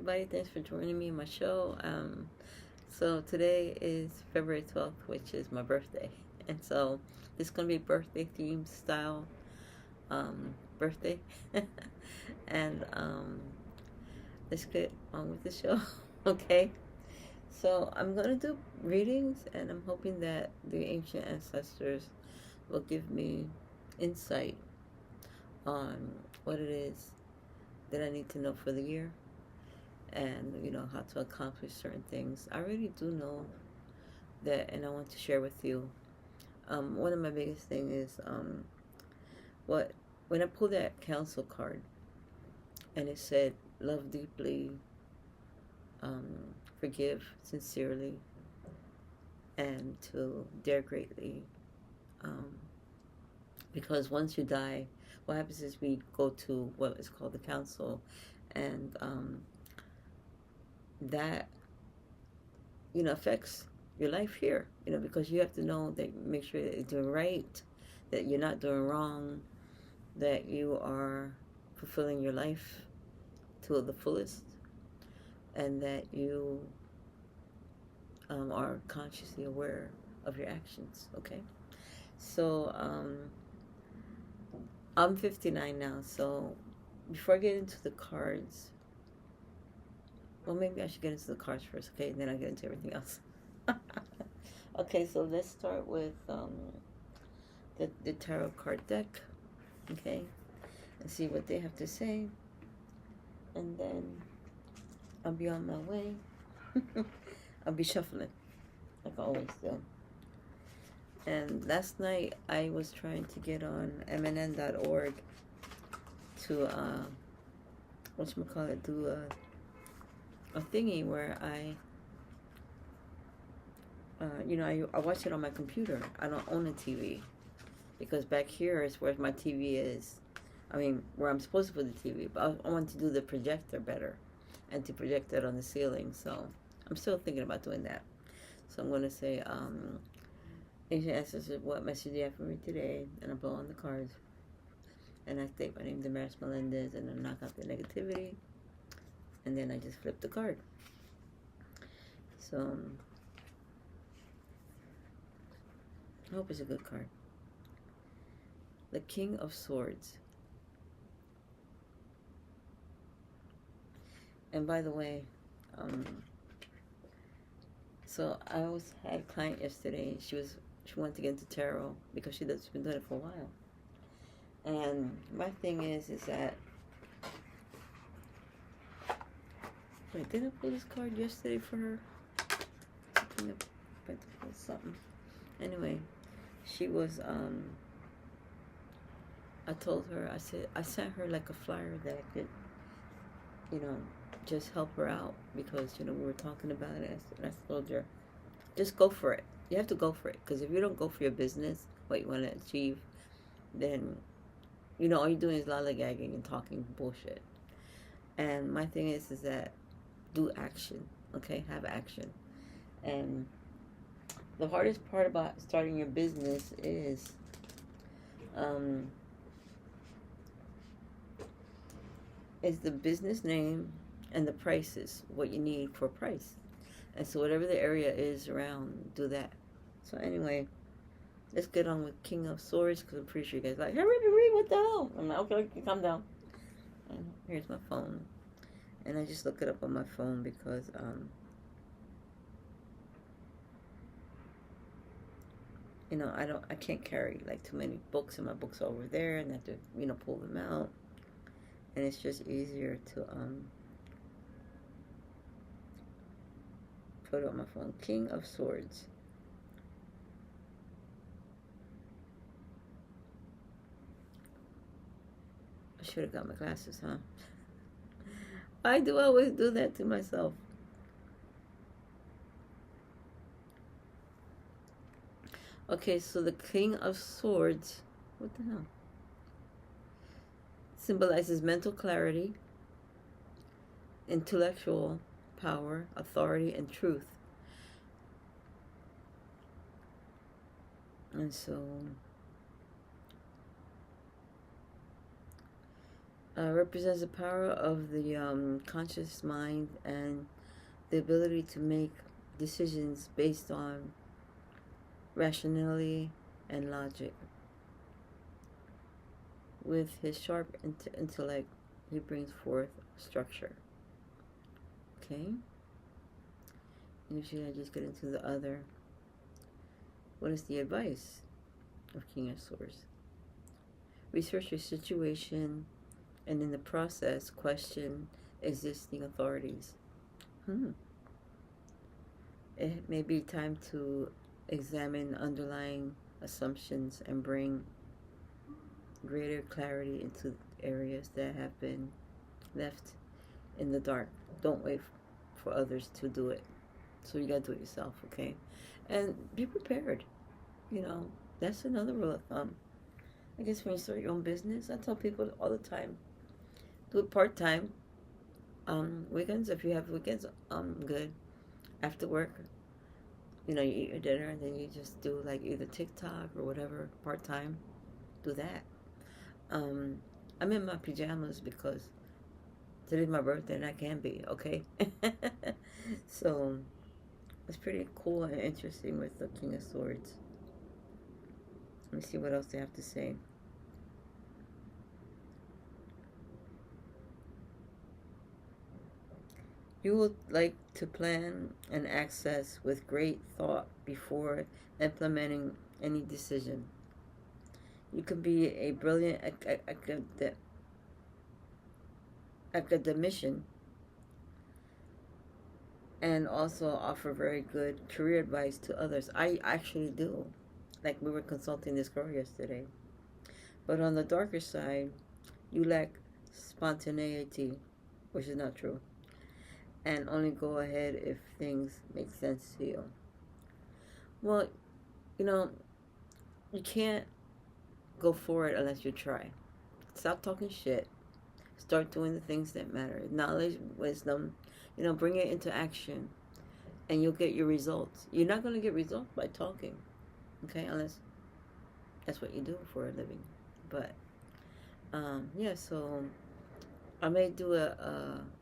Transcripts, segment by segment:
everybody. Thanks for joining me in my show. So today is February 12th, which is my birthday. And so this is going to be birthday theme style birthday. and let's get on with the show. Okay. So I'm going to do readings, and I'm hoping that the ancient ancestors will give me insight on what it is that I need to know for the year, and how to accomplish certain things. I really do know that, and I want to share with you. One of my biggest things is what when I pulled that council card, and it said love deeply, forgive sincerely, and to dare greatly. Because once you die, what happens is we go to what is called the council, and that affects your life here, because you have to know that, make sure that you're doing right, that you're not doing wrong, that you are fulfilling your life to the fullest, and that you are consciously aware of your actions. Okay, so I'm 59 now, so before I get into the cards, well, maybe I should get into the cards first, okay, and then I'll get into everything else. Okay, so let's start with the tarot card deck, okay, and see what they have to say, and then I'll be on my way. I'll be shuffling, like I always do. And last night I was trying to get on mnn.org to do a thingy where I watch it on my computer. I don't own a TV, because back here is where my TV is. I mean, where I'm supposed to put the TV, but I want to do the projector better, and to project it on the ceiling. So I'm still thinking about doing that. So I'm going to say, Ancient Ancestors, what message do you have for me today? And I blow on the cards, and I state my name, Damaris Melendez, and I knock out the negativity, and then I just flip the card. So I hope it's a good card. The King of Swords. And by the way, so I had a client yesterday. She wanted to get into tarot because she's been doing it for a while. And my thing is that, wait, didn't I pull this card yesterday for her? I think I went to pull something. Anyway, she was I told her, I sent her like a flyer that I could, just help her out, because we were talking about it, and I told her, just go for it. You have to go for it, because if you don't go for your business, what you want to achieve, then all you're doing is lollygagging and talking bullshit. And my thing is that do action, okay? Have action. And the hardest part about starting your business is the business name and the prices, what you need for a price. And so whatever the area is around, do that. So anyway, let's get on with King of Swords, because I'm pretty sure you guys are like, hey, read, what the hell? I'm like, okay, calm down. And here's my phone. And I just look it up on my phone because I can't carry like too many books, and my books are over there, and I have to pull them out. And it's just easier to put it on my phone. King of Swords. I should have got my glasses, huh? Why do I always do that to myself? Okay, so the King of Swords, what the hell? Symbolizes mental clarity, intellectual power, authority, and truth. And so represents the power of the conscious mind and the ability to make decisions based on rationality and logic. With his sharp intellect, he brings forth structure. Okay? And if you just get into the other, what is the advice of King of Swords? Research your situation and in the process question existing authorities. It may be time to examine underlying assumptions and bring greater clarity into areas that have been left in the dark. Don't wait for others to do it. So you gotta do it yourself, okay? And be prepared. You know, that's another rule of thumb. I guess when you start your own business, I tell people all the time, do it part-time. Weekends, if you have weekends, good. After work, you know, you eat your dinner and then you just do like either TikTok or whatever part-time. Do that. I'm in my pajamas because today's my birthday and I can be, okay? So it's pretty cool and interesting with the King of Swords. Let me see what else they have to say. You would like to plan and access with great thought before implementing any decision. You can be a brilliant academician and also offer very good career advice to others. I actually do. Like we were consulting this girl yesterday. But on the darker side, you lack spontaneity, which is not true, and only go ahead if things make sense to you. Well, you know, you can't go forward unless you try. Stop talking shit. Start doing the things that matter. Knowledge, wisdom, you know, bring it into action and you'll get your results. You're not going to get results by talking, okay, unless that's what you do for a living. But, yeah, so I may do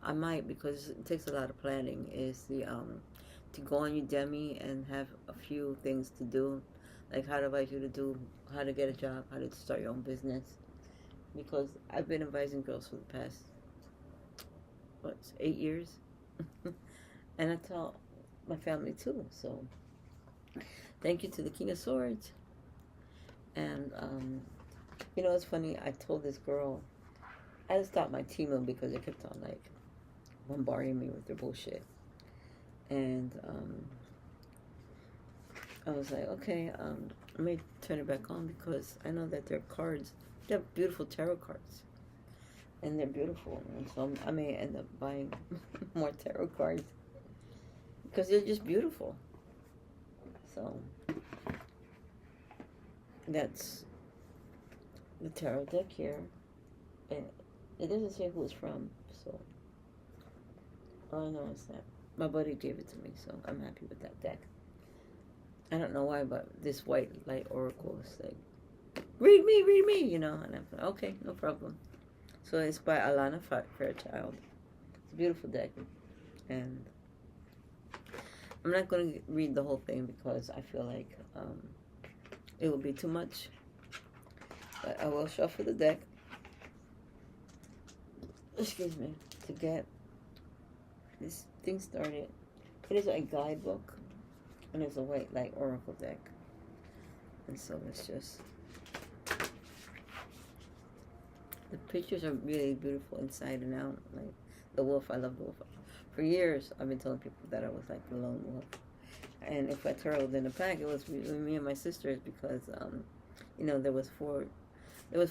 I might, because it takes a lot of planning, is to go on Udemy and have a few things to do, like how to advise you to do, how to get a job, how to start your own business, because I've been advising girls for the past, 8 years, and I tell my family too, so thank you to the King of Swords. And, you know, it's funny, I told this girl, I had to stop my Temu because they kept on, like, bombarding me with their bullshit. And, I was like, okay, I may turn it back on because I know that their cards, they have beautiful tarot cards. And they're beautiful. And so I may end up buying more tarot cards because they're just beautiful. So that's the tarot deck here. And it doesn't say who it's from, so all I know is that my buddy gave it to me, so I'm happy with that deck. I don't know why, but this white light oracle is like, read me, you know, and I'm like, okay, no problem. So it's by Alana Fairchild. It's a beautiful deck, and I'm not going to read the whole thing because I feel like it will be too much, but I will shuffle the deck, excuse me, to get this thing started. It is a guidebook, and it's a white light oracle deck, and so it's just, the pictures are really beautiful inside and out. Like the wolf, I love the wolf. For years, I've been telling people that I was like the lone wolf, and if I turtled in the pack, it was me and my sisters because, you know, there was four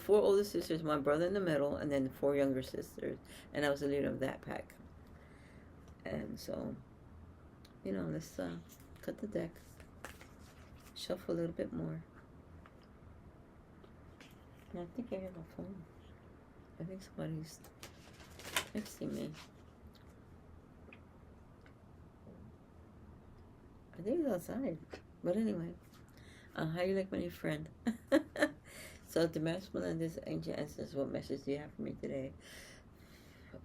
older sisters, my brother in the middle, and then 4 younger sisters, and I was the leader of that pack. And so, you know, let's cut the deck, shuffle a little bit more. And I think I hear my phone. I think somebody's texting me. I think it's outside. But anyway, how you like my new friend? So, the Master Melinda's ancient ancestors, what message do you have for me today?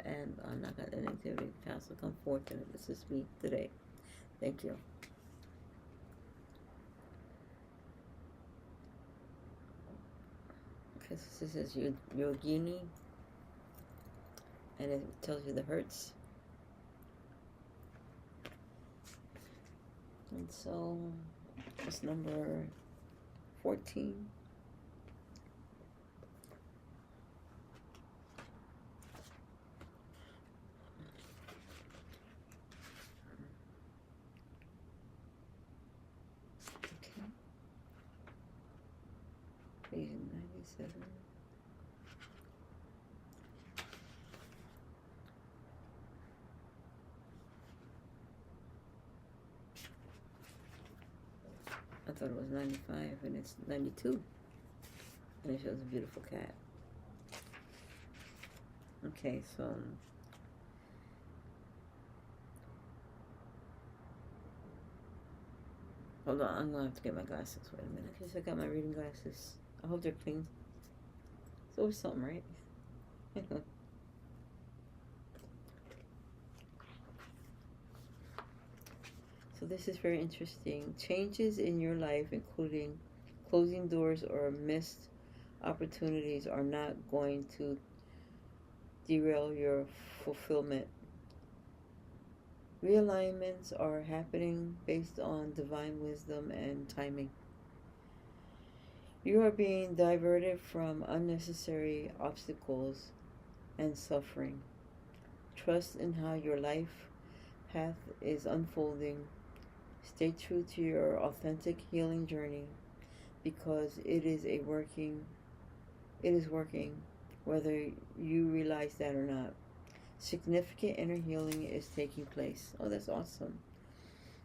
And I'm not going to negativity. Counsel, come forth and assist me today. Thank you. Okay, so this is Yogini, and it tells you the hertz. And so, it's number 14. Okay. Page 97. I thought it was 95, and it's 92. And it shows a beautiful cat. Okay, so hold on, I'm gonna have to get my glasses. Wait a minute. Okay, so I got my reading glasses. I hope they're clean. It's always something, right? So this is very interesting. Changes in your life, including closing doors or missed opportunities, are not going to derail your fulfillment. Realignments are happening based on divine wisdom and timing. You are being diverted from unnecessary obstacles and suffering. Trust in how your life path is unfolding. Stay true to your authentic healing journey, because it is working, whether you realize that or not. Significant inner healing is taking place. Oh, that's awesome.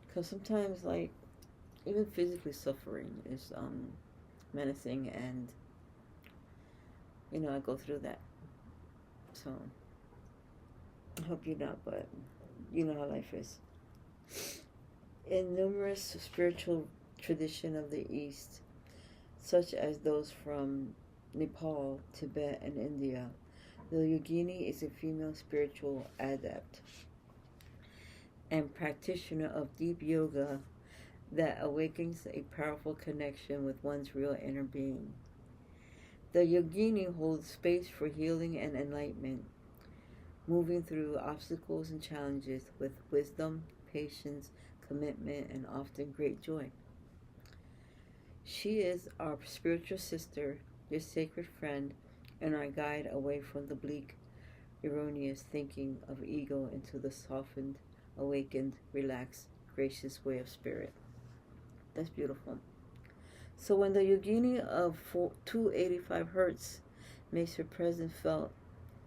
Because sometimes, like, even physically suffering is menacing, and I go through that. So I hope you're not, but you know how life is. In numerous spiritual traditions of the East, such as those from Nepal, Tibet, and India, the yogini is a female spiritual adept and practitioner of deep yoga that awakens a powerful connection with one's real inner being. The yogini holds space for healing and enlightenment, moving through obstacles and challenges with wisdom, patience, commitment, and often great joy. She is our spiritual sister, your sacred friend, and our guide away from the bleak, erroneous thinking of ego into the softened, awakened, relaxed, gracious way of spirit. That's beautiful. So when the yogini of 285 hertz makes her presence felt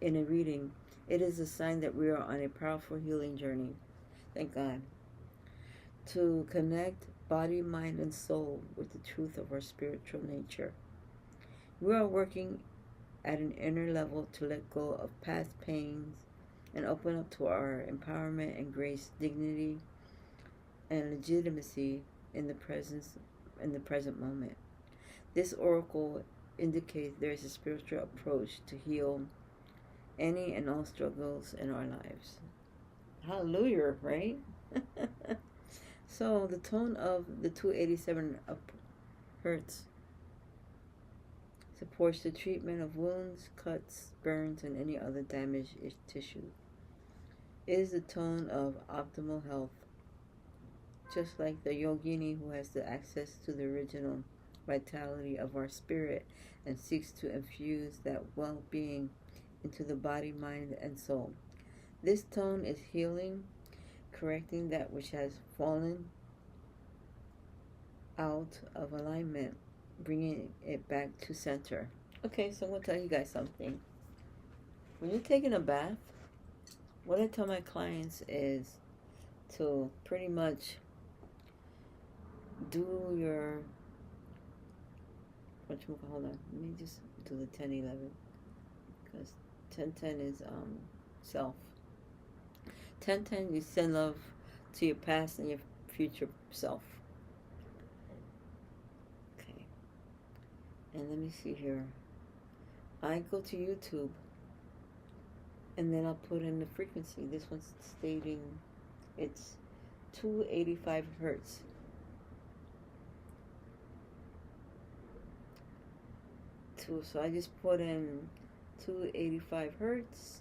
in a reading, it is a sign that we are on a powerful healing journey. Thank God. To connect body, mind, and soul with the truth of our spiritual nature. We are working at an inner level to let go of past pains and open up to our empowerment and grace, dignity, and legitimacy in the present moment. This oracle indicates there is a spiritual approach to heal any and all struggles in our lives. Hallelujah, right? So the tone of the 287 hertz supports the treatment of wounds, cuts, burns, and any other damaged tissue. It is the tone of optimal health, just like the yogini who has the access to the original vitality of our spirit and seeks to infuse that well-being into the body, mind, and soul. This tone is healing, correcting that which has fallen out of alignment, bringing it back to center. Okay, so I'm going to tell you guys something. When you're taking a bath, what I tell my clients is to pretty much do your, hold on, let me just do the 1011, because 1010 is self. 1010, you send love to your past and your future self. Okay. And let me see here. I go to YouTube and then I'll put in the frequency. This one's stating it's 285 hertz. So I just put in 285 hertz.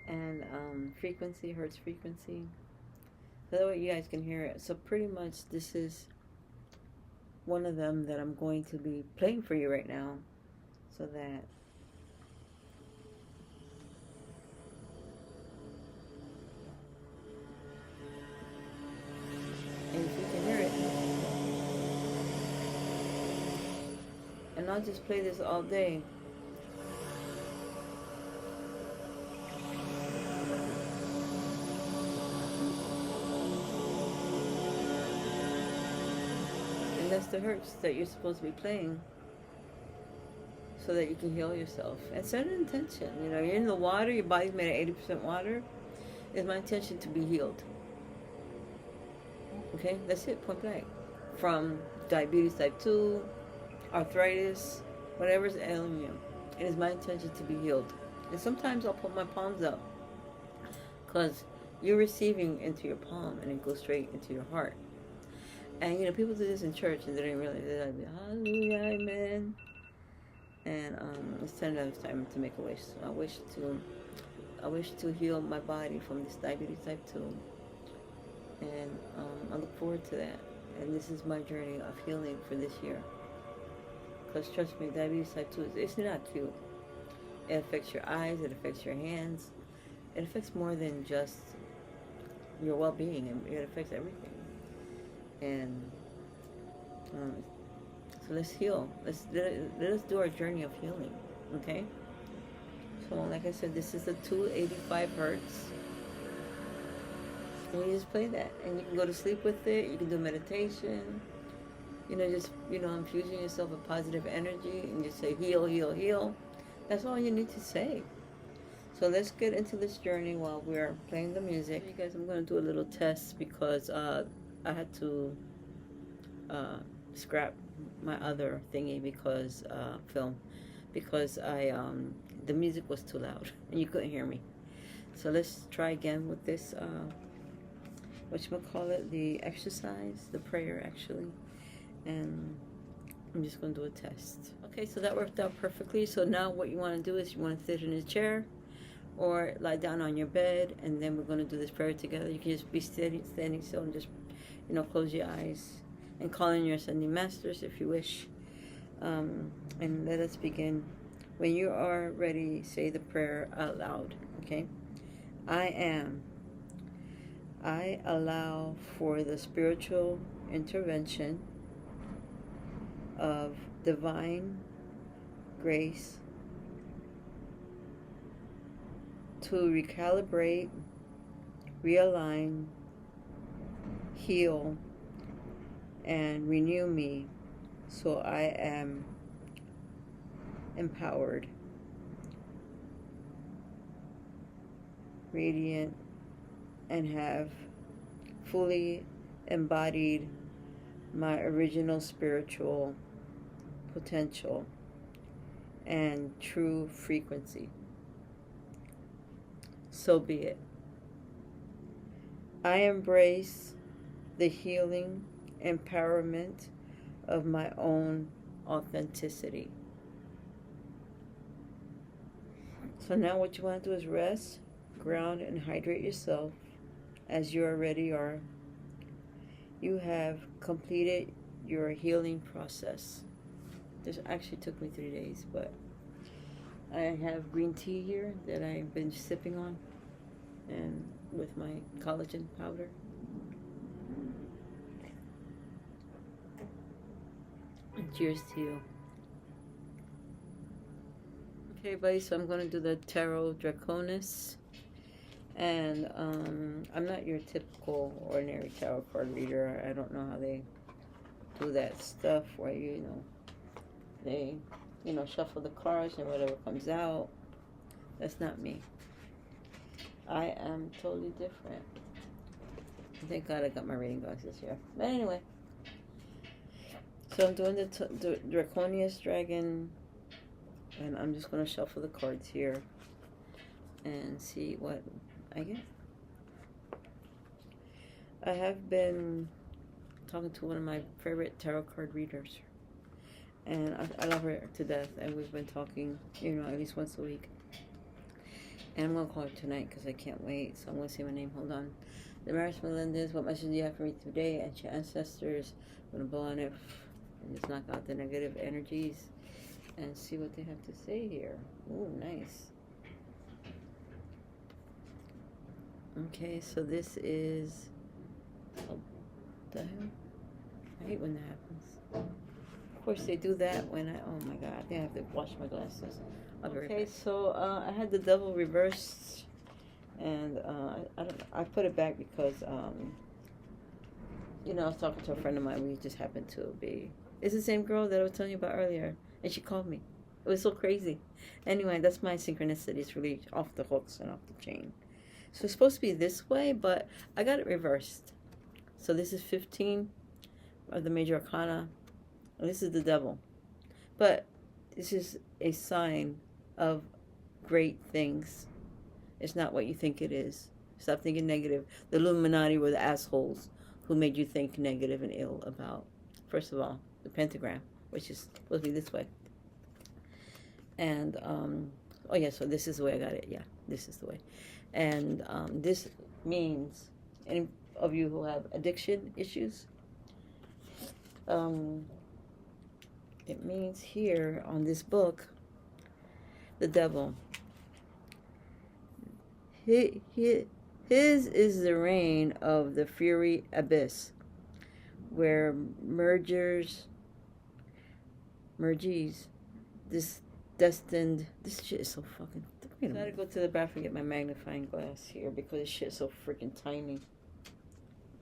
And frequency, hertz frequency. So that way you guys can hear it. So pretty much this is one of them that I'm going to be playing for you right now. So that and if you can hear it. And I'll just play this all day. And that's the hertz that you're supposed to be playing so that you can heal yourself. And set an intention. You know, you're in the water, your body's made of 80% water. It's my intention to be healed. Okay, that's it, point blank. From diabetes type 2, arthritis, whatever's ailing you. It is my intention to be healed. And sometimes I'll put my palms up because you're receiving into your palm and it goes straight into your heart. And you know, people do this in church and they don't realize that. I'd be, hallelujah, amen. And it's time to make a wish. So I wish to heal my body from this diabetes type 2. And I look forward to that. And this is my journey of healing for this year. Because trust me, diabetes type 2, it's not cute. It affects your eyes, it affects your hands. It affects more than just your well-being. It affects everything. And so let's heal. Let us do our journey of healing. Okay? So like I said, this is the 285 hertz. And you just play that. And you can go to sleep with it. You can do meditation. You know, just, you know, infusing yourself with positive energy. And just say, heal, heal, heal. That's all you need to say. So let's get into this journey while we're playing the music. You guys, I'm going to do a little test because I had to scrap my other thingy because film because the music was too loud and you couldn't hear me. So let's try again with this whatchamacallit, the exercise, the prayer actually, and I'm just going to do a test. Okay, so that worked out perfectly. So now what you want to do is you want to sit in a chair or lie down on your bed, and then we're going to do this prayer together. You can just be standing still and just, you know, close your eyes and call in your ascending masters if you wish. And let us begin. When you are ready, say the prayer out loud, okay? I allow for the spiritual intervention of divine grace to recalibrate, realign, heal, and renew me so I am empowered, radiant, and have fully embodied my original spiritual potential and true frequency. So be it. I embrace the healing empowerment of my own authenticity. So now what you want to do is rest, ground, and hydrate yourself as you already are. You have completed your healing process. This actually took me 3 days, but I have green tea here that I've been sipping on, and with my collagen powder. And cheers to you. Okay, buddy, so I'm going to do the Tarot Draconis. And I'm not your typical ordinary tarot card reader. I don't know how they do that stuff where, you know, they, you know, shuffle the cards and whatever comes out. That's not me. I am totally different. Thank God I got my reading glasses here. But anyway, so I'm doing the Draconius Dragon, and I'm just going to shuffle the cards here and see what I get. I have been talking to one of my favorite tarot card readers, and I love her to death, and we've been talking, at least once a week. And I'm going to call her tonight because I can't wait, so I'm going to say my name. Hold on. Damaris Melendez, what message do you have for me today? And your ancestors, I'm going to blow on it and just knock out the negative energies and see what they have to say here. Ooh, nice. Okay, so this is... Oh, the hell? I hate when that happens. Of course, they do that when I... Oh, my God. I think I have to wash my glasses. Okay, so I had the devil reversed, and I put it back because I was talking to a friend of mine. We just happened to be. It's the same girl that I was telling you about earlier, and she called me. It was so crazy. Anyway, that's my synchronicity. It's really off the hooks and off the chain. So it's supposed to be this way, but I got it reversed. So this is 15 of the major arcana, and this is the devil. But this is a sign of great things. It's not what you think it is. Stop thinking negative. The Illuminati were the assholes who made you think negative and ill about, first of all, the pentagram, which is supposed to be this way. And, oh yeah, so this is the way I got it. Yeah, this is the way. And this means, any of you who have addiction issues, it means here on this book, the devil. His is the reign of the fury abyss, where merges, this destined. This shit is so fucking. I gotta go to the bathroom and get my magnifying glass here because this shit's so freaking tiny.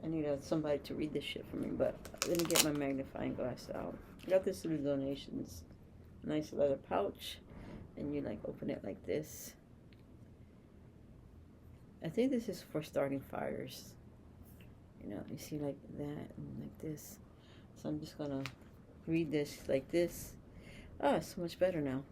I need somebody to read this shit for me, but let me get my magnifying glass out. I got this through donations. Nice leather pouch. And you open it like this. I think this is for starting fires. You see like that and like this. So I'm just gonna read this like this. Oh, it's so much better now.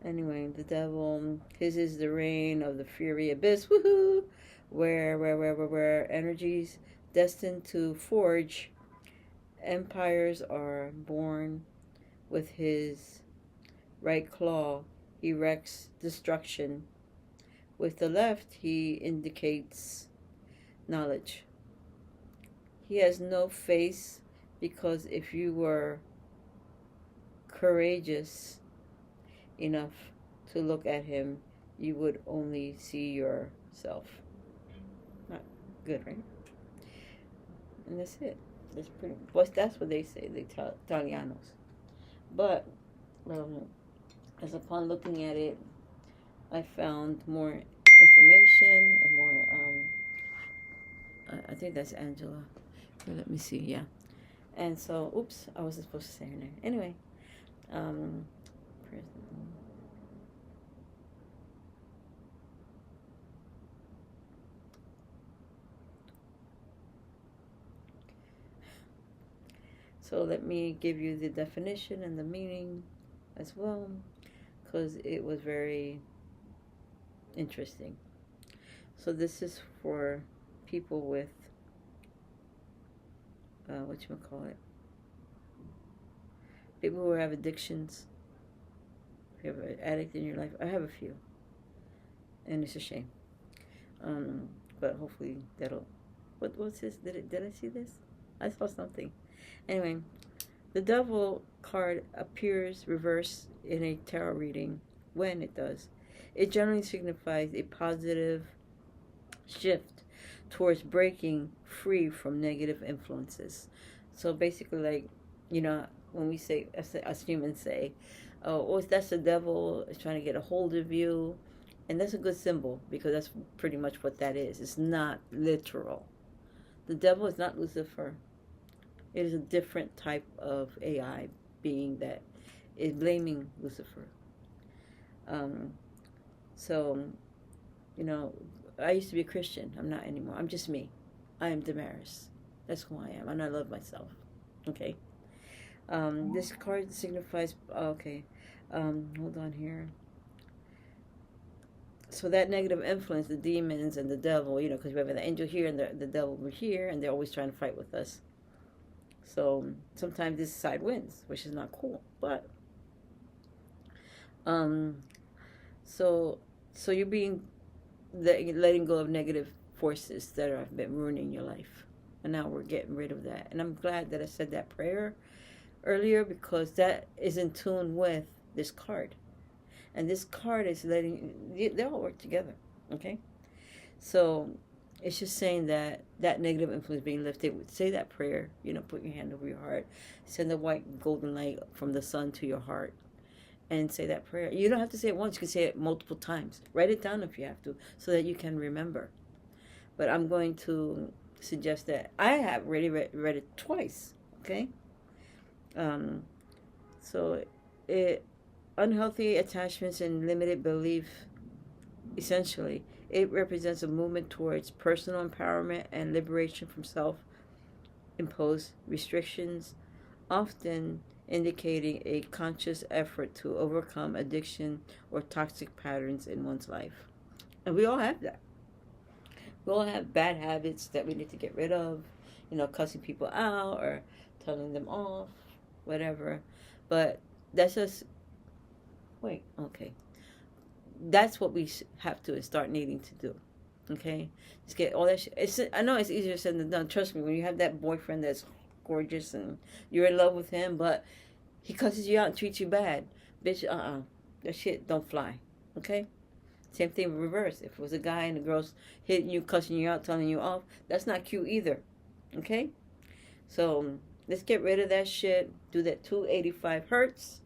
Anyway, the devil, his is the reign of the fury abyss. Woohoo! Where energies destined to forge empires are born. With his right claw, he wreaks destruction. With the left, he indicates knowledge. He has no face because if you were courageous enough to look at him, you would only see yourself. Not good, right? And that's it. That's pretty. Well, that's what they say, the Italianos. But as upon looking at it, I found more information and more. I think that's Angela. Let me see. Yeah. And so, oops, I wasn't supposed to say her name. Anyway, so let me give you the definition and the meaning as well, because it was very interesting. So this is for people with people who have addictions. If you have an addict in your life, I have a few, and it's a shame. But hopefully that'll. What's this? Did I see this? I saw something. Anyway, the devil card appears reversed in a tarot reading. When it does, it generally signifies a positive shift towards breaking free from negative influences. So basically, when we say, us humans say, oh, that's the devil is trying to get a hold of you. And that's a good symbol because that's pretty much what that is. It's not literal. The devil is not Lucifer. It is a different type of AI being that is blaming Lucifer. So, I used to be a Christian. I'm not anymore. I'm just me. I am Damaris. That's who I am, and I love myself. Okay. This card signifies. Okay. Hold on here. So that negative influence, the demons and the devil, because we have the angel here and the devil over here, and they're always trying to fight with us. So sometimes this side wins, which is not cool. But um, so you're letting go of negative forces that have been ruining your life, and now we're getting rid of that. And I'm glad that I said that prayer earlier, because that is in tune with this card. And this card is they all work together, okay? So it's just saying that negative influence being lifted. Say that prayer, put your hand over your heart. Send the white golden light from the sun to your heart and say that prayer. You don't have to say it once. You can say it multiple times. Write it down if you have to, so that you can remember. But I'm going to suggest that I have already read it twice, okay? So unhealthy attachments and limited belief, essentially, it represents a movement towards personal empowerment and liberation from self-imposed restrictions, often indicating a conscious effort to overcome addiction or toxic patterns in one's life. And we all have that. We all have bad habits that we need to get rid of, cussing people out or telling them off, whatever. But that's just okay. That's what we have to start needing to do. Okay, just get all that shit. I know it's easier said than done. Trust me, when you have that boyfriend that's gorgeous and you're in love with him, but he cusses you out and treats you bad, bitch. That shit don't fly. Okay. Same thing in reverse. If it was a guy and the girl's hitting you, cussing you out, telling you off, that's not cute either. Okay. So let's get rid of that shit. Do that 285 hertz.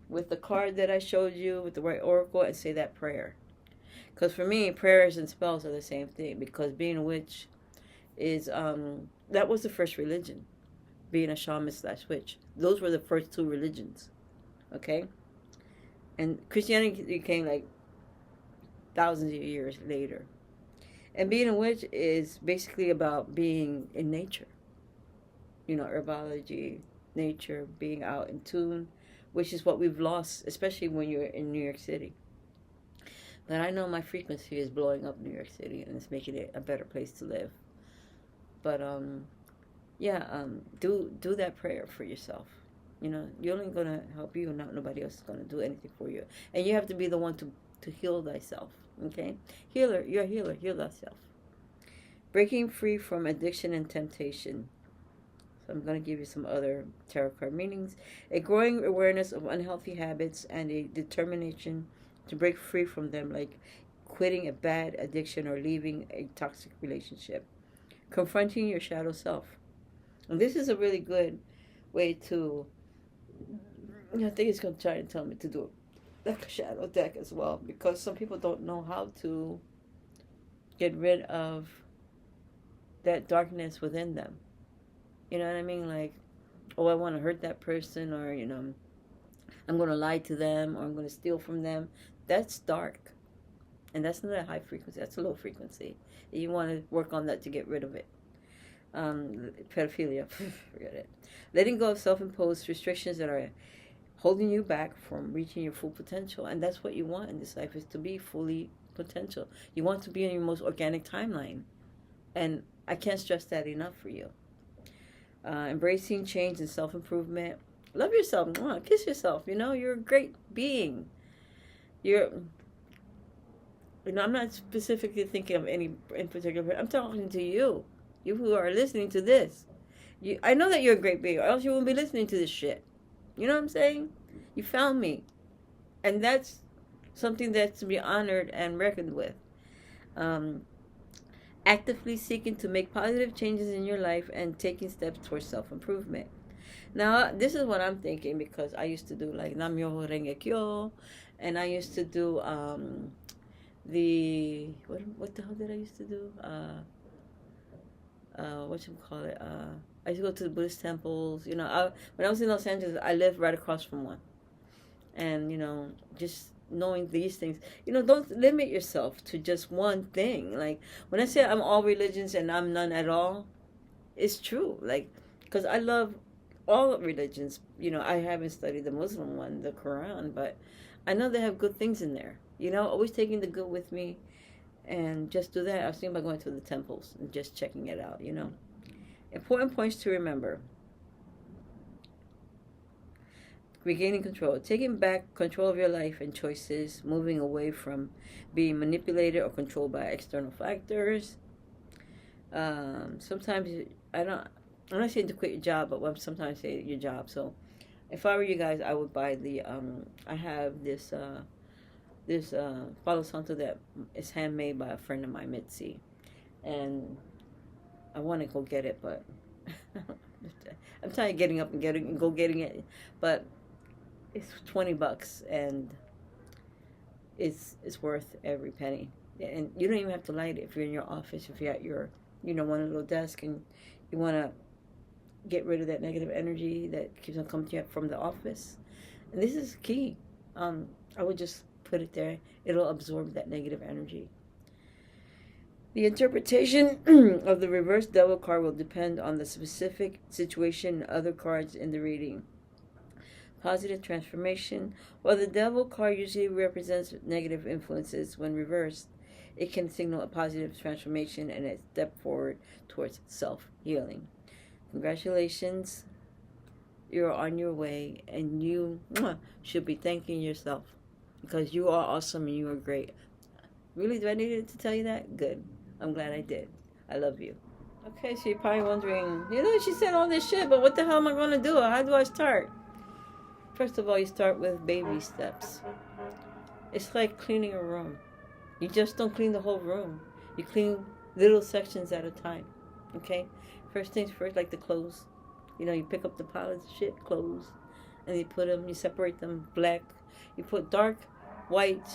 With the card that I showed you, with the right oracle, and say that prayer. Because for me, prayers and spells are the same thing. Because being a witch is, that was the first religion. Being a shaman/witch. Those were the first two religions. Okay? And Christianity came like thousands of years later. And being a witch is basically about being in nature. Herbology, nature, being out in tune, which is what we've lost, especially when you're in New York City. But I know my frequency is blowing up New York City, and it's making it a better place to live. But do that prayer for yourself. You're only gonna help you, not nobody else is gonna do anything for you. And you have to be the one to heal thyself. Okay, healer, you're a healer. Heal thyself. Breaking free from addiction and temptation. So I'm going to give you some other tarot card meanings. A growing awareness of unhealthy habits and a determination to break free from them, like quitting a bad addiction or leaving a toxic relationship. Confronting your shadow self. And this is a really good way to, I think it's going to try to tell me to do like a shadow deck as well, because some people don't know how to get rid of that darkness within them. You know what I mean? Like, oh, I want to hurt that person, or, I'm going to lie to them, or I'm going to steal from them. That's dark. And that's not a high frequency. That's a low frequency. You want to work on that to get rid of it. Pedophilia. Forget it. Letting go of self-imposed restrictions that are holding you back from reaching your full potential. And that's what you want in this life, is to be fully potential. You want to be in your most organic timeline. And I can't stress that enough for you. Embracing change and self-improvement. Love yourself. Kiss yourself. You're a great being. I'm not specifically thinking of any in particular. I'm talking to you. You who are listening to this. I know that you're a great being, or else you wouldn't be listening to this shit. You know what I'm saying? You found me. And that's something that's to be honored and reckoned with. Actively seeking to make positive changes in your life and taking steps towards self-improvement. Now, this is what I'm thinking, because I used to do like Nam-myoho Renge Kyo, and I used to do what the hell did I used to do? Whatchamacallit? I used to go to the Buddhist temples. When I was in Los Angeles, I lived right across from one. And, just knowing these things. Don't limit yourself to just one thing. Like when I say I'm all religions and I'm none at all, it's true. Like, because I love all religions. I haven't studied the Muslim one, the Quran, but I know they have good things in there. Always taking the good with me, and just do that. I was thinking about going to the temples and just checking it out. Important points to remember. Regaining control. Taking back control of your life and choices. Moving away from being manipulated or controlled by external factors. Sometimes I'm not saying to quit your job, but I'm sometimes say your job. So if I were you guys, I would buy the, I have this Palo Santo that is handmade by a friend of mine, Mitzi. And I want to go get it, but I'm tired of getting up and getting it. But it's $20, and it's worth every penny. And you don't even have to light it if you're in your office, if you're at your, one little desk, and you want to get rid of that negative energy that keeps on coming to you from the office. And this is key. I would just put it there. It'll absorb that negative energy. The interpretation of the reverse devil card will depend on the specific situation and other cards in the reading. Positive transformation. While the devil card usually represents negative influences, when reversed, it can signal a positive transformation and a step forward towards self-healing. Congratulations. You're on your way, and you should be thanking yourself, because you are awesome and you are great. Really, do I need to tell you that? Good. I'm glad I did. I love you. Okay, so you're probably wondering, she said all this shit, but what the hell am I going to do? How do I start? First of all, you start with baby steps. It's like cleaning a room. You just don't clean the whole room. You clean little sections at a time. Okay? First things first, like the clothes. You pick up the piles of shit, clothes, and you put them, you separate them, black. You put dark, white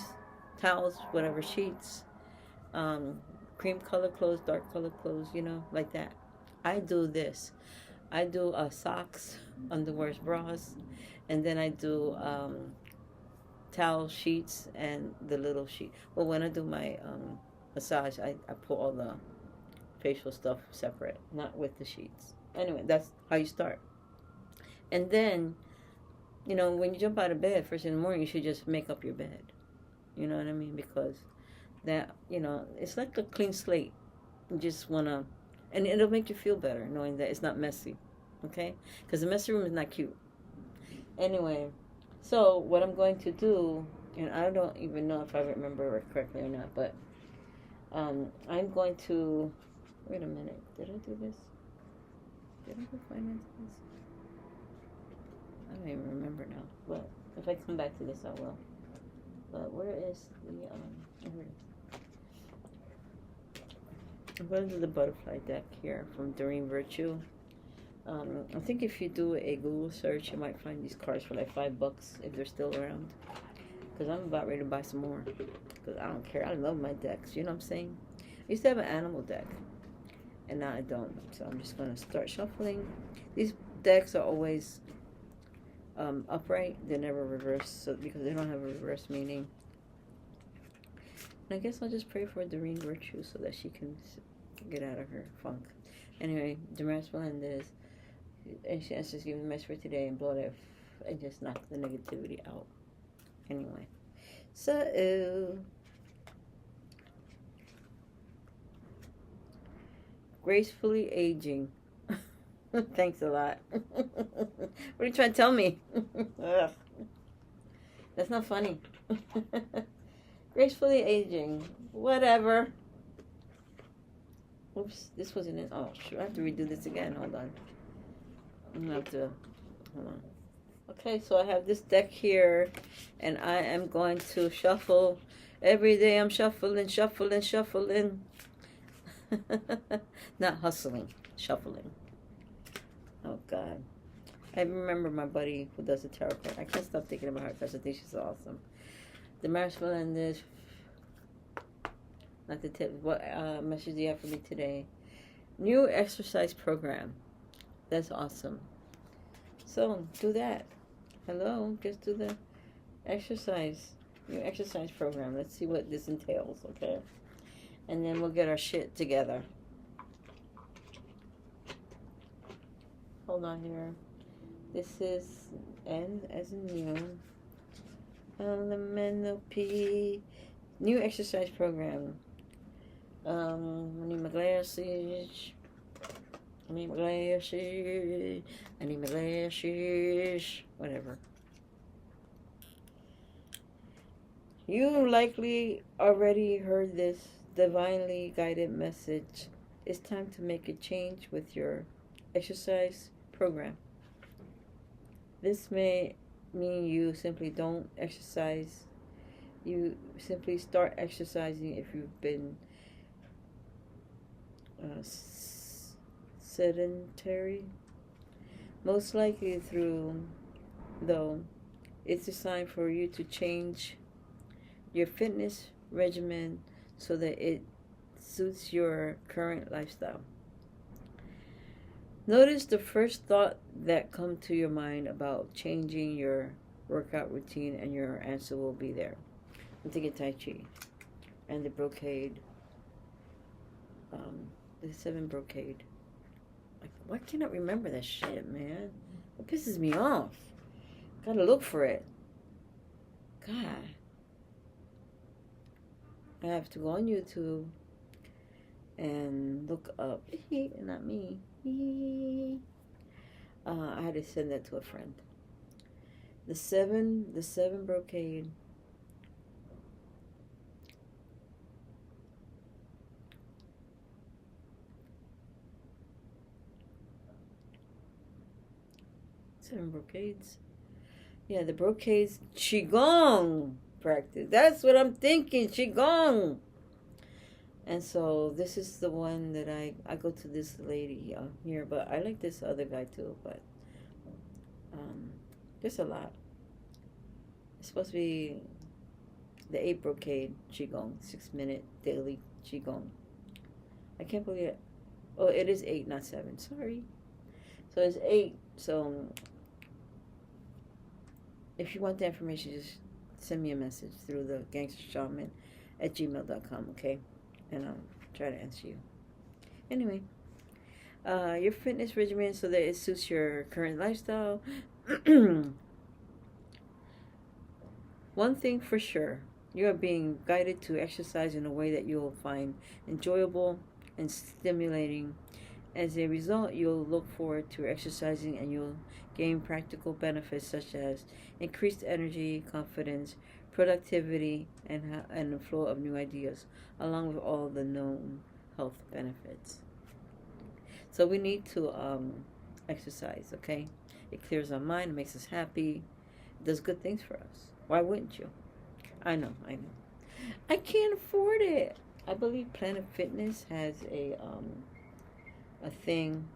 towels, whatever, sheets, cream color clothes, dark color clothes, like that. I do this. I do socks, underwears, bras, and then I do towel sheets and the little sheet. Well, when I do my massage, I put all the facial stuff separate, not with the sheets. Anyway, that's how you start. And then, when you jump out of bed first in the morning, you should just make up your bed. You know what I mean? Because that, it's like a clean slate. You just want to, and it'll make you feel better knowing that it's not messy. Okay? Because the messy room is not cute. Anyway, so what I'm going to do, and I don't even know if I remember it correctly or not, but I'm going to, wait a minute, did I do this? Did I go finance this? I don't even remember now, but if I come back to this, I will. But where is the, here it is. I'm going to do the butterfly deck here from Doreen Virtue. I think if you do a Google search, you might find these cards for like $5 if they're still around. Because I'm about ready to buy some more. Because I don't care. I love my decks. You know what I'm saying? I used to have an animal deck. And now I don't. So I'm just going to start shuffling. These decks are always upright. They're never reversed. So because they don't have a reverse meaning. And I guess I'll just pray for Doreen Virtue so that she can get out of her funk. Anyway, Damaris Melendez. And she has to give the message for today and blow that and just knock the negativity out. Anyway. So, gracefully aging. Thanks a lot. What are you trying to tell me? Ugh. That's not funny. Gracefully aging. Whatever. Oops, this wasn't it. Oh, sure. I have to redo this again. Hold on. I'm going to have to, hold on. Okay, so I have this deck here, and I am going to shuffle. Every day I'm shuffling. Not hustling, shuffling. Oh, God. I remember my buddy who does the tarot card. I can't stop thinking about her because I think she's awesome. Damaris Melendez. Not the tip. What message do you have for me today? New exercise program. That's awesome. So, do that. Hello, just do the exercise. New exercise program. Let's see what this entails, okay? And then we'll get our shit together. Hold on here. This is N as in you. Elemental P. New exercise program. I need my glasses. I need my glasses. I need my glasses. Whatever. You likely already heard this divinely guided message. It's time to make a change with your exercise program. This may mean you simply don't exercise. You simply start exercising if you've been sedentary. Most likely though, it's a sign for you to change your fitness regimen so that it suits your current lifestyle. Notice the first thought that comes to your mind about changing your workout routine, and your answer will be there. I'm thinking Tai Chi and the brocade, the 7 brocade. Like, why can't I remember that shit, man? It pisses me off. Gotta look for it. God. I have to go on YouTube and look up. Not me. I had to send that to a friend. The seven brocade. Seven brocades. Yeah, the brocades Qigong practice. That's what I'm thinking. Qigong. And so this is the one that I go to this lady here, but I like this other guy too, but there's a lot. It's supposed to be the 8 brocade Qigong, 6-minute daily Qigong. I can't believe it. Oh, it is 8, not 7. Sorry. So it's 8. So if you want the information, just send me a message through the Gangsta Shaman at gmail.com, okay? And I'll try to answer you. Anyway, your fitness regimen so that it suits your current lifestyle. One thing for sure, you are being guided to exercise in a way that you will find enjoyable and stimulating. As a result, you'll look forward to exercising, and you'll gain practical benefits such as increased energy, confidence, productivity, and the flow of new ideas, along with all the known health benefits. So we need to exercise, okay? It clears our mind, it makes us happy, it does good things for us. Why wouldn't you? I know. I can't afford it. I believe Planet Fitness has a thing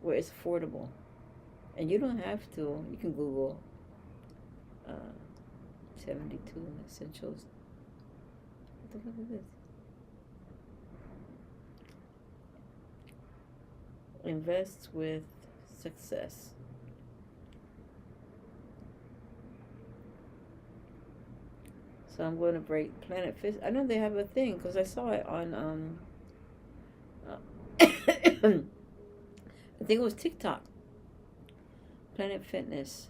where it's affordable, and you don't have to. You can Google 72 essentials. What the fuck is this? Invest with success. So I'm going to break Planet Fitness. I know they have a thing because I saw it on I think it was TikTok. Planet Fitness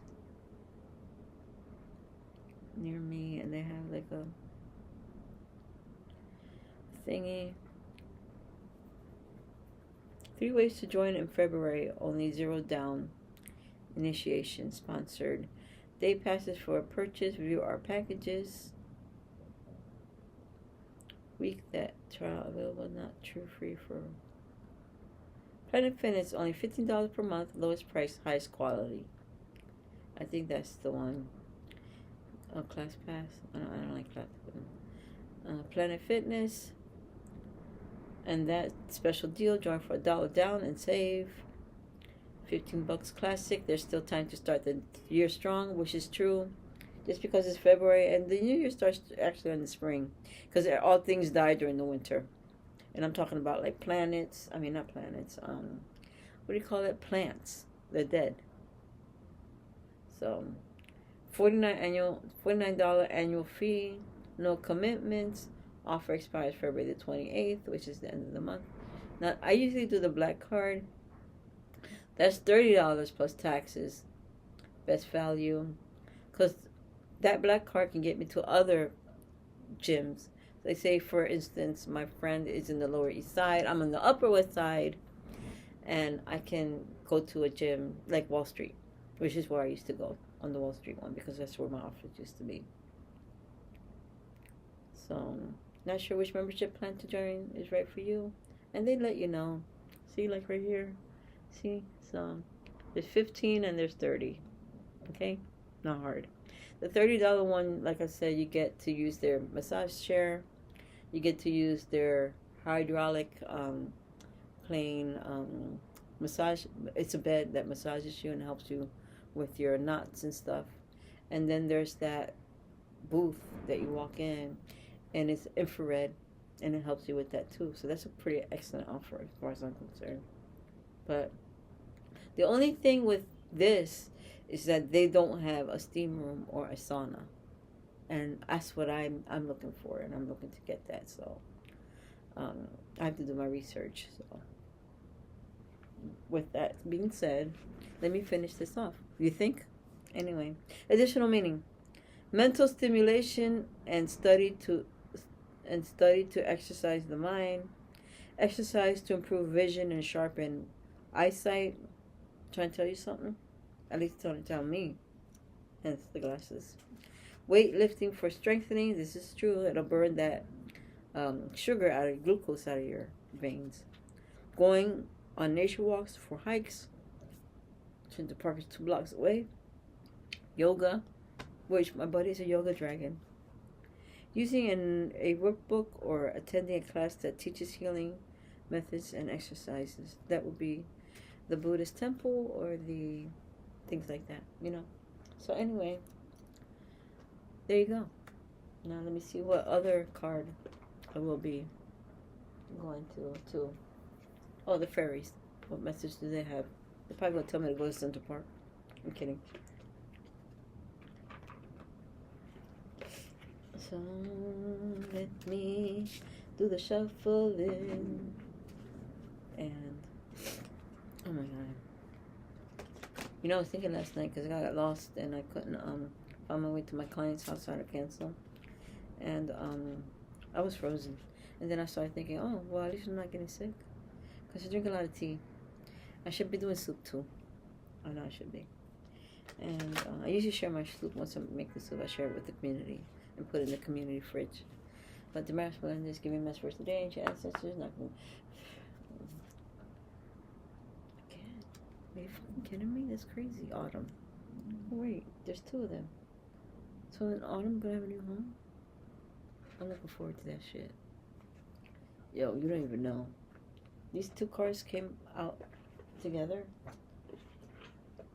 near me, and they have like a thingy. 3 ways to join in February. Only $0 down. Initiation sponsored. Day passes for purchase. View our packages. Week that trial available. Not true. Free for Planet Fitness. Only $15 per month. Lowest price, highest quality. I think that's the one. Oh, Class Pass. I don't like Class Pass. Planet Fitness. And that special deal, join for $1 down and save $15 classic. There's still time to start the year strong, which is true. Just because it's February, and the new year starts actually in the spring, because all things die during the winter. And I'm talking about like planets. I mean, not planets. What do you call it? Plants. They're dead. So $49 annual fee. No commitments. Offer expires February the 28th, which is the end of the month. Now, I usually do the black card. That's $30 plus taxes. Best value. Because that black card can get me to other gyms. They say, for instance, my friend is in the Lower East Side. I'm on the Upper West Side. And I can go to a gym like Wall Street, which is where I used to go, on the Wall Street one, because that's where my office used to be. So, not sure which membership plan to join is right for you. And they let you know. See, like right here. See? So, there's 15 and there's 30. Okay? Not hard. The $30 one, like I said, you get to use their massage chair. You get to use their hydraulic plane massage. It's a bed that massages you and helps you with your knots and stuff. And then there's that booth that you walk in, and it's infrared, and it helps you with that too. So that's a pretty excellent offer as far as I'm concerned. But the only thing with this is that they don't have a steam room or a sauna, and that's what I'm looking for, and I'm looking to get that. So I have to do my research. So with that being said, let me finish this off. You think? Anyway, additional meaning: mental stimulation and study to exercise the mind, exercise to improve vision and sharpen eyesight. Trying to tell you something? At least trying to tell me. Hence the glasses. Weightlifting for strengthening. This is true. It'll burn that sugar out of glucose out of your veins. Going on nature walks for hikes. Since the park is 2 blocks away. Yoga, which my buddy's a yoga dragon. Using a workbook or attending a class that teaches healing methods and exercises. That would be the Buddhist temple or the things like that, you know. So anyway, there you go. Now let me see what other card I will be going to. Oh, the fairies. What message do they have? They're probably going to tell me to go to Center Park. I'm kidding. So let me do the shuffling. And oh my god. You know, I was thinking last night because I got lost and I couldn't find my way to my client's house. I had to cancel. And I was frozen. And then I started thinking, oh, well, at least I'm not getting sick. Because I drink a lot of tea. I should be doing soup too. I know I should be. And I usually share my soup. Once I make the soup, I share it with the community and put it in the community fridge. But the Master Blender is giving mess for today, and your ancestors not going to... Are you fucking kidding me? That's crazy. Autumn. Oh, wait, there's 2 of them. So in autumn, gonna have a new home? I'm looking forward to that shit. Yo, you don't even know. These 2 cars came out together.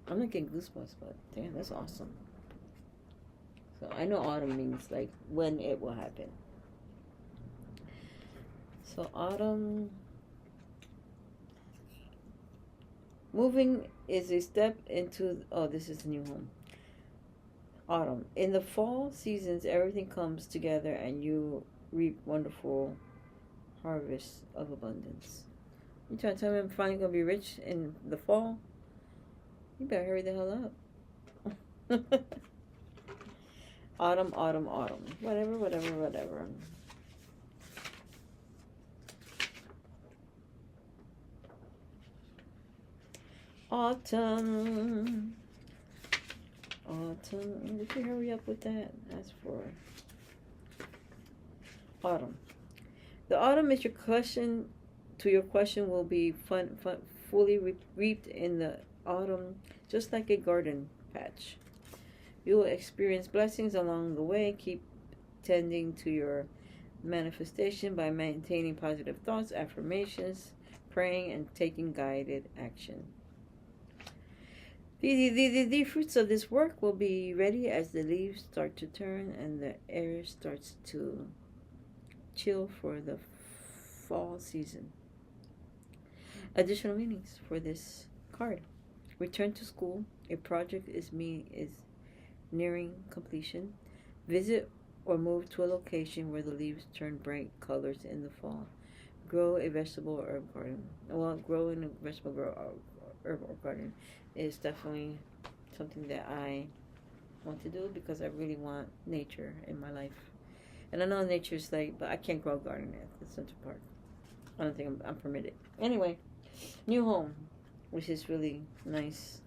I'm not getting goosebumps, but damn, that's awesome. So I know autumn means like when it will happen. So autumn... Moving is a step into... Oh, this is the new home. Autumn. In the fall seasons, everything comes together and you reap wonderful harvests of abundance. You trying to tell me I'm finally going to be rich in the fall? You better hurry the hell up. Autumn, autumn, autumn. Whatever, whatever, whatever. Autumn. Autumn. Would you hurry up with that? That's for autumn. The autumn is your question. To your question will be fully reaped in the autumn, just like a garden patch. You will experience blessings along the way. Keep tending to your manifestation by maintaining positive thoughts, affirmations, praying, and taking guided action. The fruits of this work will be ready as the leaves start to turn and the air starts to chill for the fall season. Additional meanings for this card. Return to school. A project is nearing completion. Visit or move to a location where the leaves turn bright colors in the fall. Grow a vegetable or herb garden. Well, growing a vegetable or herb or garden is definitely something that I want to do because I really want nature in my life. And I know nature's like, but I can't grow a garden at the Central Park. I don't think I'm permitted. Anyway, new home, which is really nice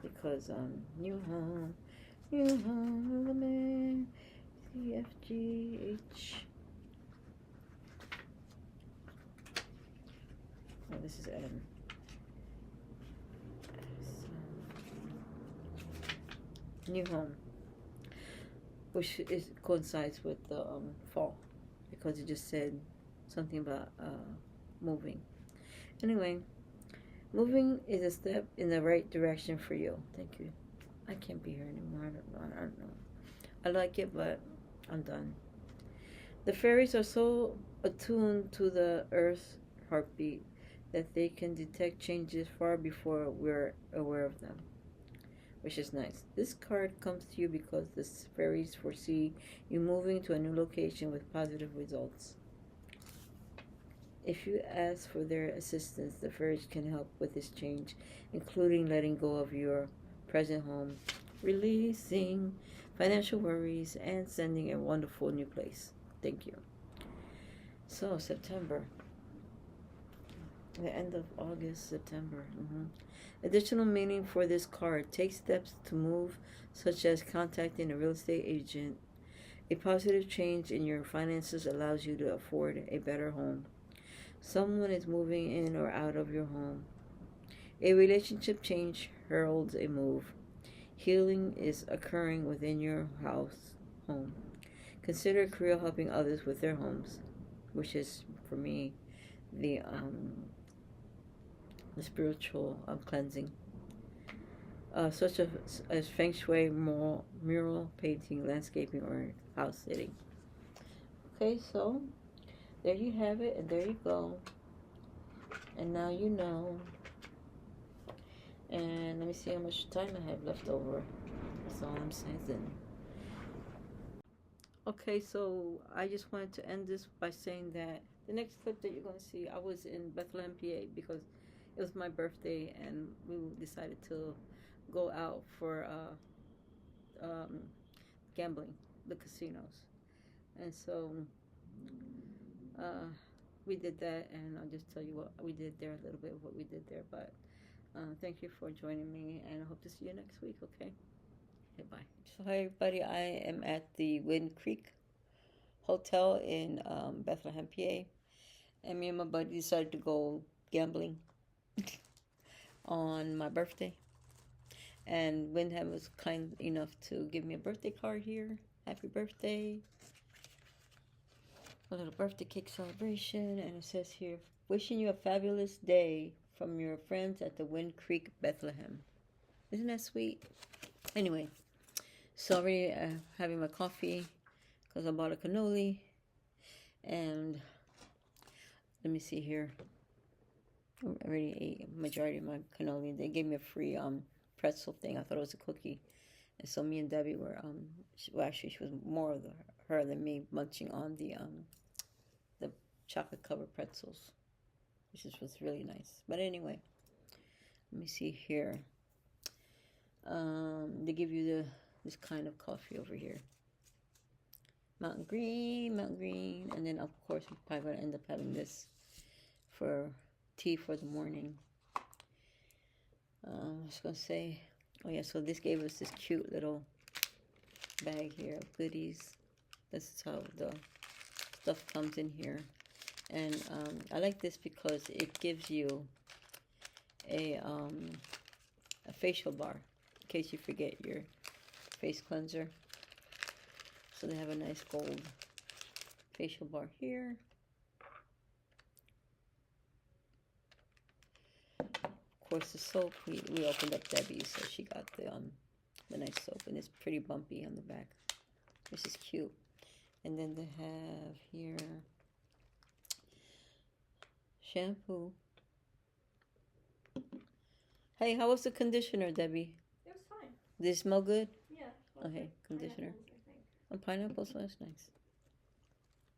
because new home, CFGH. Oh, this is M. New home, which coincides with the fall because it just said something about moving. Anyway, moving is a step in the right direction for you. Thank you. I can't be here anymore. I don't know. I like it, but I'm done. The fairies are so attuned to the Earth's heartbeat that they can detect changes far before we're aware of them, which is nice. This card comes to you because the fairies foresee you moving to a new location with positive results. If you ask for their assistance, the fairies can help with this change, including letting go of your present home, releasing financial worries, and sending a wonderful new place. Thank you. So, September. The end of August, September. Additional meaning for this card. Take steps to move, such as contacting a real estate agent. A positive change in your finances allows you to afford a better home. Someone is moving in or out of your home. A relationship change heralds a move. Healing is occurring within your home. Consider a career helping others with their homes, which is, for me, the spiritual cleansing, such as feng shui, mural painting, landscaping, or house sitting. Okay, so there you have it, and there you go. And now you know. And let me see how much time I have left over. That's all I'm saying. Okay, so I just wanted to end this by saying that the next clip that you're going to see, I was in Bethlehem, PA, because it was my birthday, and we decided to go out for gambling, the casinos. And so we did that, and I'll just tell you what we did there, a little bit of what we did there. But thank you for joining me, and I hope to see you next week, okay? Okay, bye. So hi, everybody. I am at the Wind Creek Hotel in Bethlehem, PA. And me and my buddy decided to go gambling on my birthday. And Wyndham was kind enough to give me a birthday card here. Happy birthday. A little birthday cake celebration. And it says here, wishing you a fabulous day from your friends at the Wind Creek, Bethlehem. Isn't that sweet? Anyway, sorry, having my coffee because I bought a cannoli. And let me see here. I already ate a majority of my cannoli. They gave me a free pretzel thing. I thought it was a cookie. And so me and Debbie were, actually she was more of her than me, munching on the chocolate covered pretzels, which was really nice. But anyway, let me see here. They give you this kind of coffee over here. Mountain green, and then of course I'm probably going to end up having this for tea for the morning. I was going to say, oh yeah, so this gave us this cute little bag here of goodies. This is how the stuff comes in here. And I like this because it gives you a facial bar in case you forget your face cleanser. So they have a nice gold facial bar here. Of course, the soap, we opened up Debbie's, so she got the nice soap, and it's pretty bumpy on the back. This is cute. And then they have here shampoo. Hey, how was the conditioner, Debbie? It was fine. Did it smell good? Yeah. Okay, conditioner. And pineapple smells nice.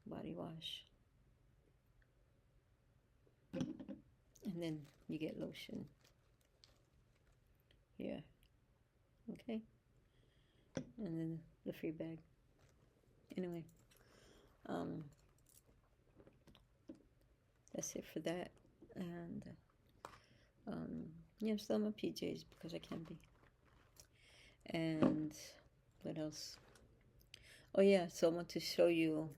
Body wash. And then you get lotion. Yeah. Okay. And then the free bag. Anyway, um, that's it for that. And yeah, I'm still in my PJs because I can be. And what else? Oh yeah, so I want to show you.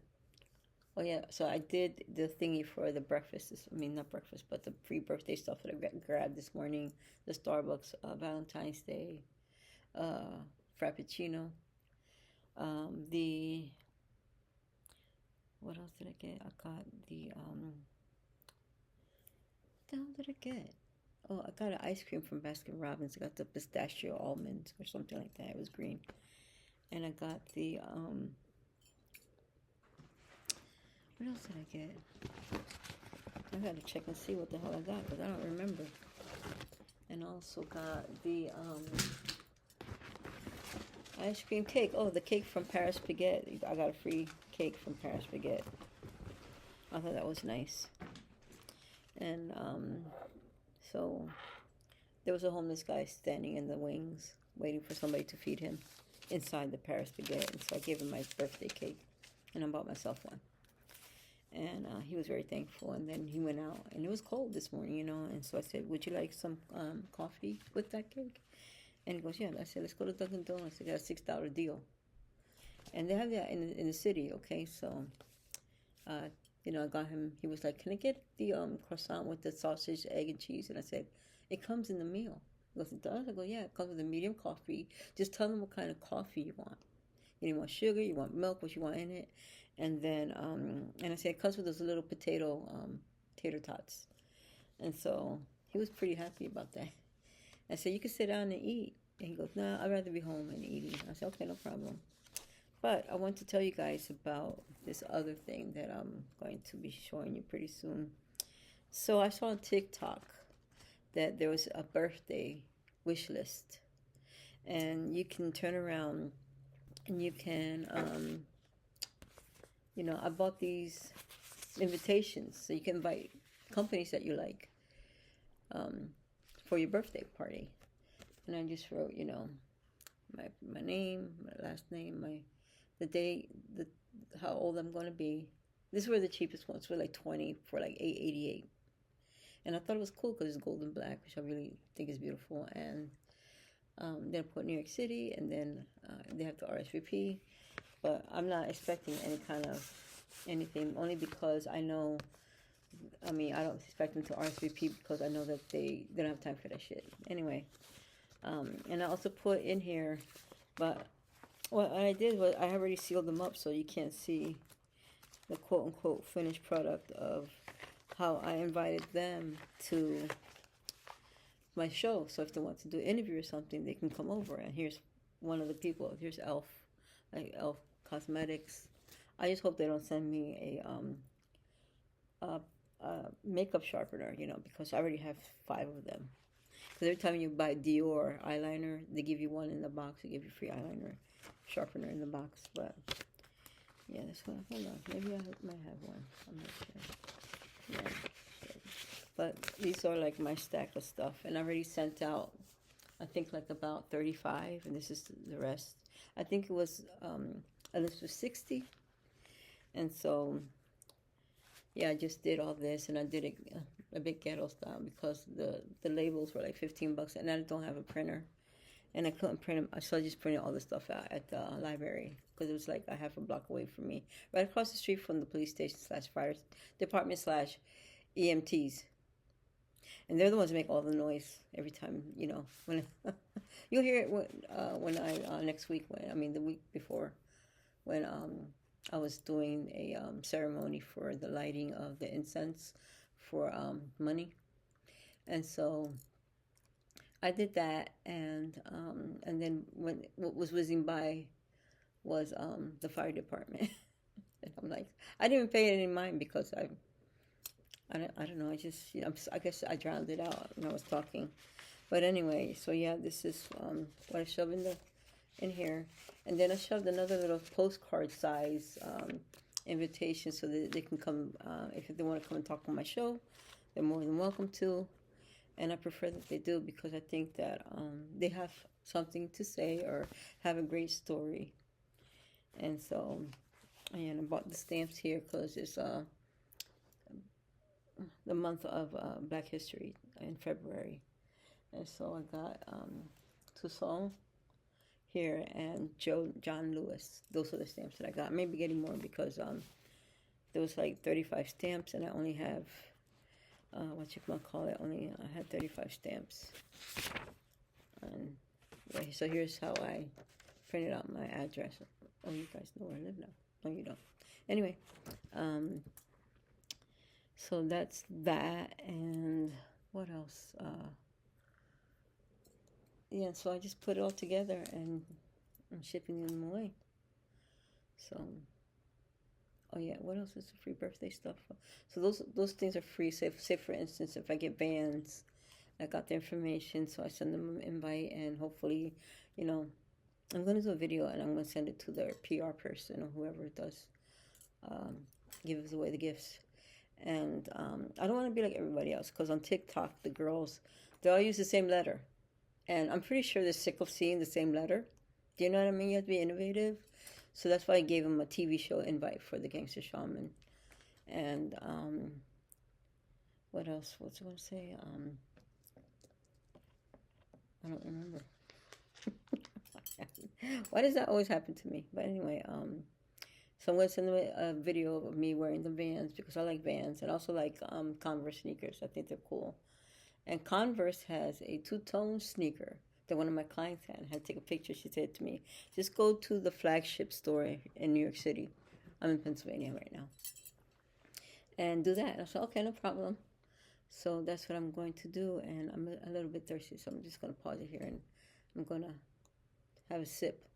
Oh yeah, so I did the thingy for the breakfast. I mean, not breakfast, but the pre-birthday stuff that I grabbed this morning. The Starbucks Valentine's Day Frappuccino. The what else did I get? I got the what the hell did I get? Oh, I got an ice cream from Baskin Robbins. I got the pistachio almonds or something like that. It was green. And I got the what else did I get? I gotta check and see what the hell I got because I don't remember. And also got the ice cream cake. Oh, the cake from Paris Baguette. I got a free cake from Paris Baguette. I thought that was nice. And so there was a homeless guy standing in the wings waiting for somebody to feed him inside the Paris Baguette. And so I gave him my birthday cake and I bought myself one. And he was very thankful. And then he went out and it was cold this morning, you know. And so I said, would you like some coffee with that cake? And he goes, yeah. I said, let's go to Dunkin' Donuts. They got a $6 deal. And they have that in the city, okay? So, you know, I got him, he was like, can I get the croissant with the sausage, egg, and cheese? And I said, it comes in the meal. He goes, it does? I go, yeah, it comes with a medium coffee. Just tell them what kind of coffee you want. You want sugar, you want milk, what you want in it. And then, and I said, it comes with those little tater tots. And so he was pretty happy about that. I said, you can sit down and eat. And he goes, no, I'd rather be home and eating. I said, okay, no problem. But I want to tell you guys about this other thing that I'm going to be showing you pretty soon. So I saw on TikTok that there was a birthday wish list. And you can turn around and you can, you know, I bought these invitations. So you can invite companies that you like for your birthday party. And I just wrote, you know, my name, my last name, the date, how old I'm going to be. These were the cheapest ones. For like 20 for like $8.88. And I thought it was cool because it's gold and black, which I really think is beautiful. And then I put New York City, and then they have the RSVP. But I'm not expecting any kind of anything, only because I know, I mean, I don't expect them to RSVP because I know that they don't have time for that shit. Anyway, and I also put in here, but what I did was I already sealed them up so you can't see the quote-unquote finished product of how I invited them to my show. So if they want to do an interview or something, they can come over. And here's one of the people. Here's Elf, like Elf Cosmetics. I just hope they don't send me a makeup sharpener, you know, because I already have 5 of them. Because every time you buy Dior eyeliner, they give you one in the box. They give you free eyeliner sharpener in the box. But yeah, this one. Hold on, maybe I might have one. I'm not sure. Yeah. But these are like my stack of stuff, and I already sent out, I think like about 35, and this is the rest. I think it was a list of 60, and so yeah, I just did all this, and I did it a bit ghetto style because the labels were like $15, and I don't have a printer, and I couldn't print them, so I just printed all the stuff out at the library because it was like a half a block away from me, right across the street from the police station / fire department / EMTs. And they're the ones who make all the noise every time, you know. When you'll hear it when I next week, the week before, when I was doing a ceremony for the lighting of the incense for money, and so I did that, and then when what was whizzing by was the fire department, and I'm like, I didn't even pay any mind because I don't know. I just, you know, I guess I drowned it out when I was talking. But anyway, so yeah, this is what I shove in in here. And then I shoved another little postcard size invitation so that they can come, if they want to come and talk on my show, they're more than welcome to. And I prefer that they do because I think that they have something to say or have a great story. And so, and I bought the stamps here because it's the month of Black History in February. And so I got Toussaint here and John Lewis. Those are the stamps that I got. Maybe getting more because there was like 35 stamps and I only have, what you might call it, I had 35 stamps. And yeah, so here's how I printed out my address. Oh, you guys know where I live now. No, you don't. Anyway, so that's that. And what else? Yeah, so I just put it all together and I'm shipping them away. So, oh yeah, what else is the free birthday stuff? So those things are free. Say for instance, if I get bands, I got the information, so I send them an invite, and hopefully, you know, I'm going to do a video and I'm going to send it to their PR person or whoever does gives away the gifts. And I don't want to be like everybody else because on TikTok, the girls, they all use the same letter. And I'm pretty sure they're sick of seeing the same letter. Do you know what I mean? You have to be innovative. So that's why I gave them a TV show invite for the Gangsta Shaman. And what else? What's I going to say? I don't remember. Why does that always happen to me? But anyway, so I'm going to send them a video of me wearing the Vans because I like Vans. And also like Converse sneakers. I think they're cool. And Converse has a two-tone sneaker that one of my clients had. I had to take a picture. She said to me, just go to the flagship store in New York City. I'm in Pennsylvania right now. And do that. I said, okay, no problem. So that's what I'm going to do. And I'm a little bit thirsty, so I'm just going to pause it here and I'm going to have a sip.